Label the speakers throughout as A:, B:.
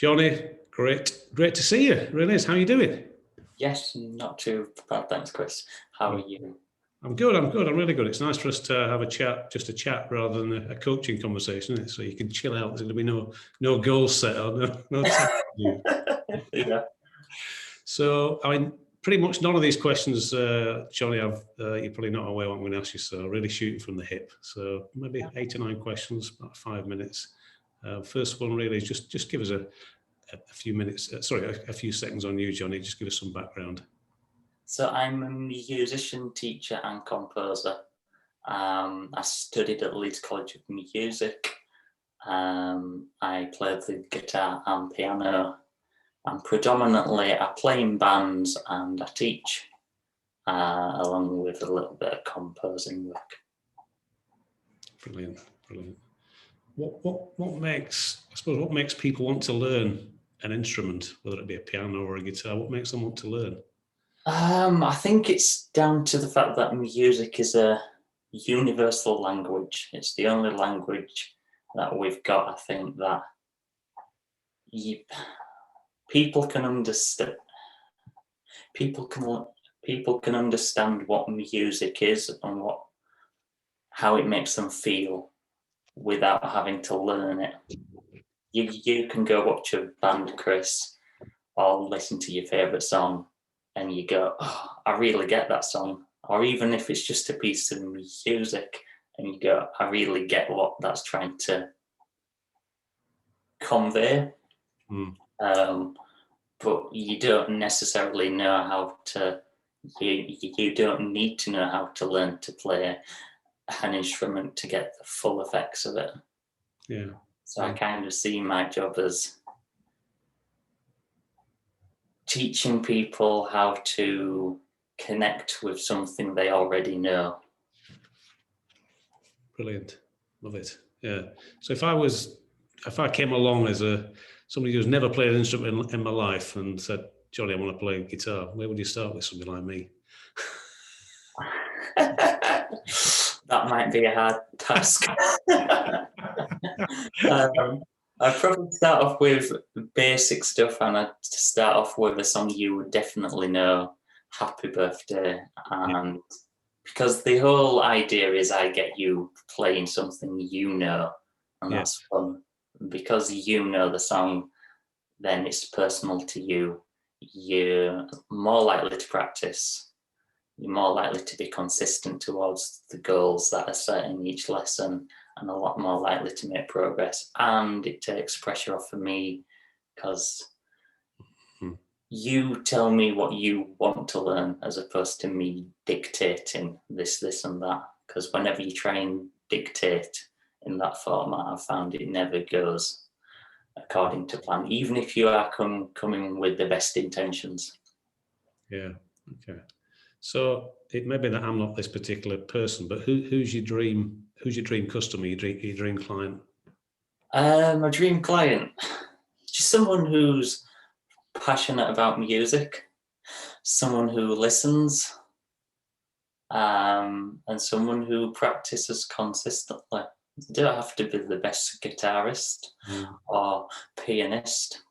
A: Jonny, great to see you. It really is. How are you doing?
B: Yes, not too bad, thanks, Chris. How are you?
A: I'm good. I'm really good. It's nice for us to have a chat, just a chat rather than a coaching conversation, isn't it? So you can chill out. There's going to be no goals set or no
B: Yeah.
A: So, I mean, pretty much none of these questions, Jonny, you're probably not aware what I'm going to ask you. So really shooting from the hip. So maybe 8 or 9 questions, about 5 minutes. First one really is just give us a few minutes, a few seconds on you, Jonny. Just give us some background.
B: So I'm a musician, teacher and composer. I studied at Leeds College of Music. I play the guitar and piano. And predominantly I play in bands and I teach, along with a little bit of composing work.
A: Brilliant. What makes people want to learn an instrument, whether it be a piano or a guitar? What makes them want to learn?
B: I think it's down to the fact that music is a universal language. It's the only language that we've got, I think, that people can understand. People can understand what music is and how it makes them feel without having to learn it. You can go watch a band, Chris, or listen to your favourite song and you go, oh, I really get that song. Or even if it's just a piece of music and you go, I really get what that's trying to convey. But you don't necessarily know how to, you don't need to know how to learn to play an instrument to get the full effects of it.
A: Yeah.
B: So I kind of see my job as teaching people how to connect with something they already know.
A: Brilliant. Love it. Yeah. So if I came along as somebody who's never played an instrument in my life and said, Jonny, I want to play guitar, where would you start with somebody like me?
B: That might be a hard task. I'd probably start off with basic stuff, and I'd start off with a song you would definitely know, Happy Birthday. And because the whole idea is I get you playing something you know, and that's fun. Because you know the song, then it's personal to you. You're more likely to practice. You're more likely to be consistent towards the goals that are set in each lesson, and a lot more likely to make progress. And it takes pressure off of me because you tell me what you want to learn as opposed to me dictating this and that. Because whenever you try and dictate in that format, I've found it never goes according to plan, even if you are coming with the best intentions.
A: Yeah. Okay. So it may be that I'm not this particular person, but who's your dream customer, your dream client?
B: My dream client, just someone who's passionate about music, someone who listens, and someone who practices consistently. You don't have to be the best guitarist or pianist,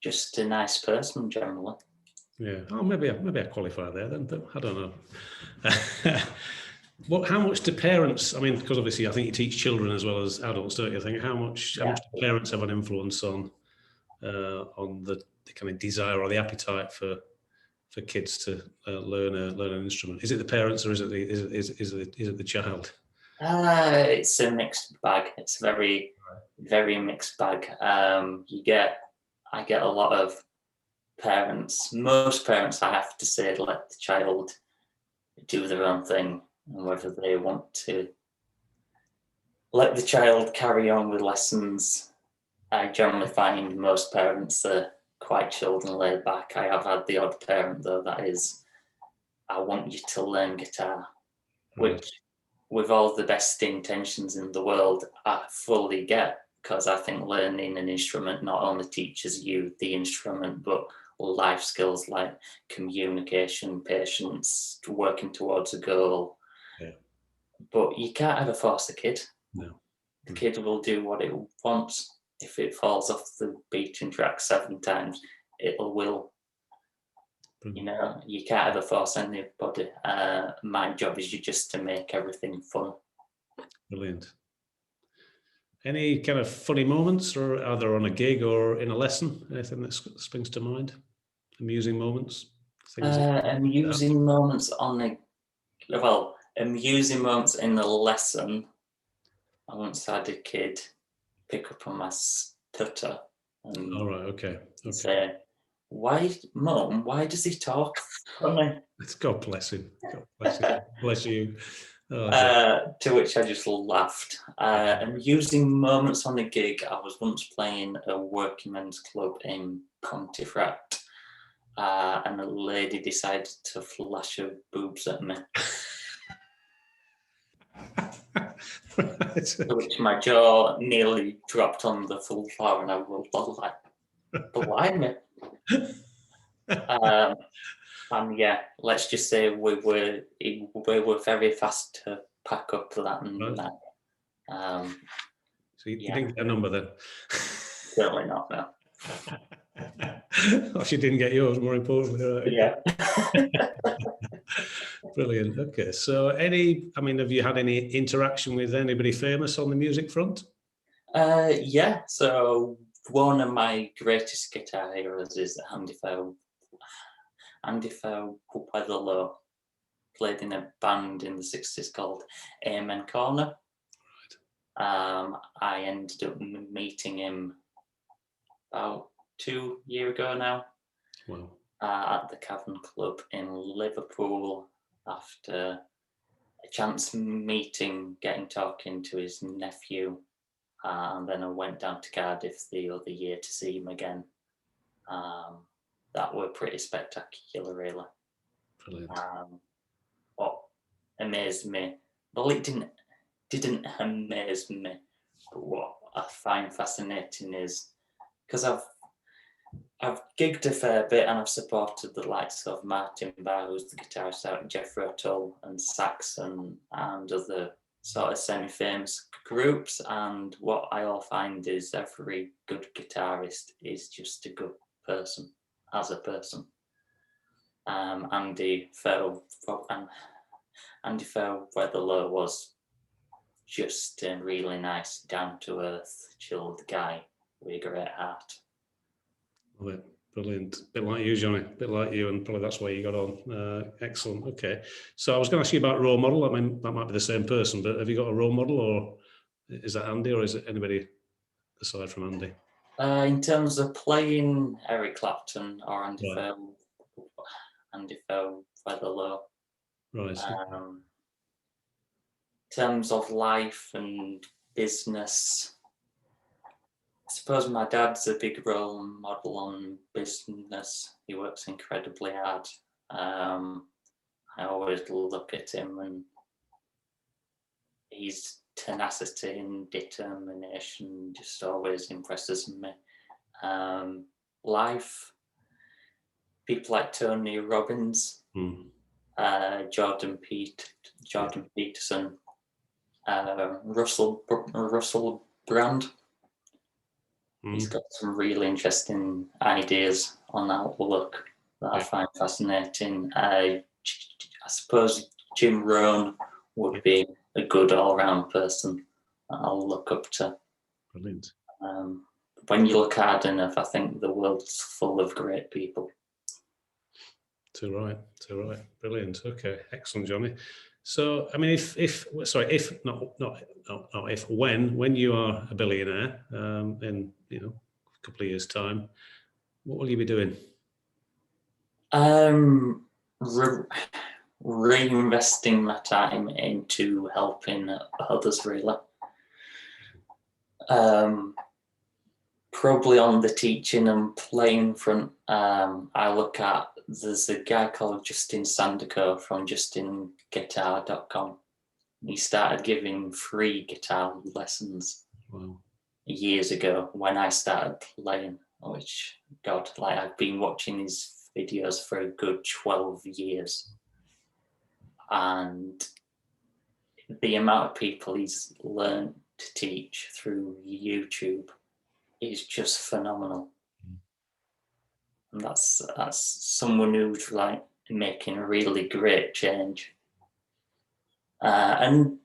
B: just a nice person generally.
A: Yeah. Oh, maybe I qualify there then, but I don't know. How much do parents? I mean, because obviously, I think you teach children as well as adults, don't you? I think how much do parents have an influence on the kind of desire or the appetite for kids to learn an instrument? Is it the parents or is it the child?
B: It's a mixed bag. It's very, very mixed bag. I get a lot of parents. Most parents, I have to say, let the child do their own thing, and whether they want to let the child carry on with lessons. I generally find most parents are quite chilled and laid back. I have had the odd parent though that is, I want you to learn guitar, which with all the best intentions in the world, I fully get, because I think learning an instrument not only teaches you the instrument, but life skills like communication, patience, working towards a goal. Yeah. But you can't ever force the kid.
A: No.
B: The kid will do what it wants. if it falls off the beaten track 7 times, it will. You know, you can't ever force anybody. My job is just to make everything fun.
A: Brilliant. Any kind of funny moments, or either on a gig or in a lesson? Anything that springs to mind? Amusing moments?
B: Amusing moments amusing moments in the lesson. I once had a kid pick up on my stutter and
A: All right. Okay.
B: say, "Why, Mum? Why does he talk funny?"
A: God bless him. God bless him. Bless you.
B: To which I just laughed. Amusing moments on a gig. I was once playing a working men's club in Pontefract, and a lady decided to flash her boobs at me. To which my jaw nearly dropped on the floor, and I was like, "Blimey!" And yeah, let's just say we were very fast to pack up that night.
A: So you didn't get a number then?
B: Certainly not, no.
A: Or she didn't get yours, more importantly. Right?
B: Yeah.
A: Brilliant. Okay. So have you had any interaction with anybody famous on the music front?
B: Yeah. So one of my greatest guitar heroes is Andy Weatherlow. Played in a band in the 60s called Amen Corner. Right. I ended up meeting him about 2 years ago now.
A: Wow.
B: At the Cavern Club in Liverpool, after a chance meeting, talking to his nephew, and then I went down to Cardiff the other year to see him again. That were pretty spectacular, really.
A: Brilliant.
B: What amazed me, well, it didn't amaze me, but what I find fascinating is, because I've gigged a fair bit and I've supported the likes of Martin Barr, who's the guitarist out in Jeffrey O'Toole, and Saxon and other sort of semi-famous groups. And what I all find is every good guitarist is just a good person as a person. Andy Weatherlow was just a really nice, down-to-earth, chilled guy with a great heart.
A: Brilliant. Bit like you, Johnny. Bit like you, and probably that's why you got on. Excellent. Okay. So I was going to ask you about role model. I mean, that might be the same person, but have you got a role model, or is that Andy, or is it anybody aside from Andy?
B: In terms of playing, Eric Clapton or Andy Weatherlow.
A: Right.
B: In terms of life and business, I suppose my dad's a big role model on business. He works incredibly hard. I always look at him, and his tenacity and determination just always impresses me. Life, people like Tony Robbins, Jordan Peterson, Russell Brand. He's got some really interesting ideas on outlook that I find fascinating. I suppose Jim Rohn would be a good all-round person that I'll look up to.
A: Brilliant.
B: When you look hard enough, I think the world's full of great people.
A: Too right. Brilliant. Okay, excellent, Johnny. So, I mean, when you are a billionaire in a couple of years' time, what will you be doing?
B: Reinvesting my time into helping others, really. Probably on the teaching and playing front. There's a guy called Justin Sanderco from justinguitar.com. He started giving free guitar lessons years ago when I started playing, which, God, I've been watching his videos for a good 12 years. And the amount of people he's learned to teach through YouTube is just phenomenal. And that's someone who's like making a really great change. And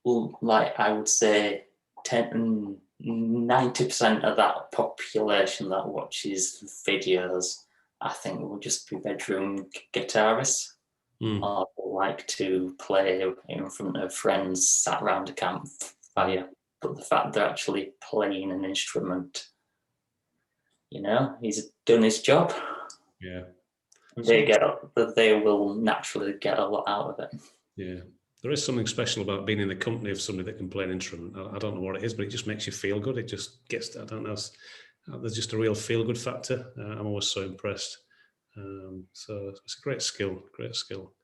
B: like I would say 90% of that population that watches videos, I think, will just be bedroom guitarists. Or like to play in front of friends sat around a campfire. But the fact they're actually playing an instrument, you know, he's done his job.
A: Yeah.
B: They will naturally get a lot out of it.
A: Yeah. There is something special about being in the company of somebody that can play an instrument. I don't know what it is, but it just makes you feel good. It just gets, I don't know, there's just a real feel-good factor. I'm always so impressed. So it's a great skill, great skill.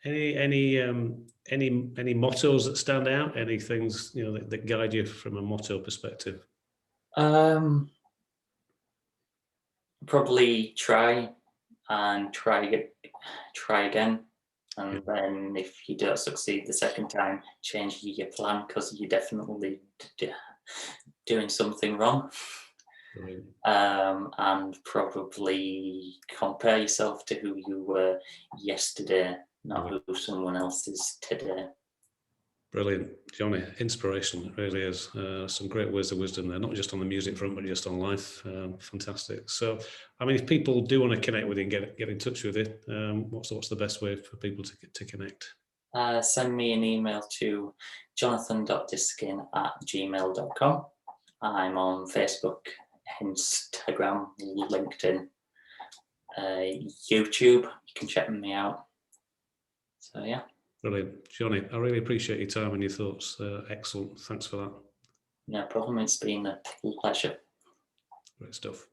A: Any mottos that stand out? Any things, you know, that guide you from a motto perspective?
B: Probably try again. And then if you don't succeed the second time, change your plan, because you're definitely doing something wrong. And probably compare yourself to who you were yesterday, not who someone else is today.
A: Brilliant, Jonny. Inspiration, it really is. Some great words of wisdom there, not just on the music front, but just on life. Fantastic. So, I mean, if people do want to connect with you and get in touch with you, what's the best way for people to connect?
B: Send me an email to jonathan.diskin@gmail.com. I'm on Facebook, Instagram, LinkedIn, YouTube. You can check me out. So, yeah.
A: Brilliant. Jonny, I really appreciate your time and your thoughts. Excellent. Thanks for that.
B: No problem. It's been a pleasure.
A: Great stuff.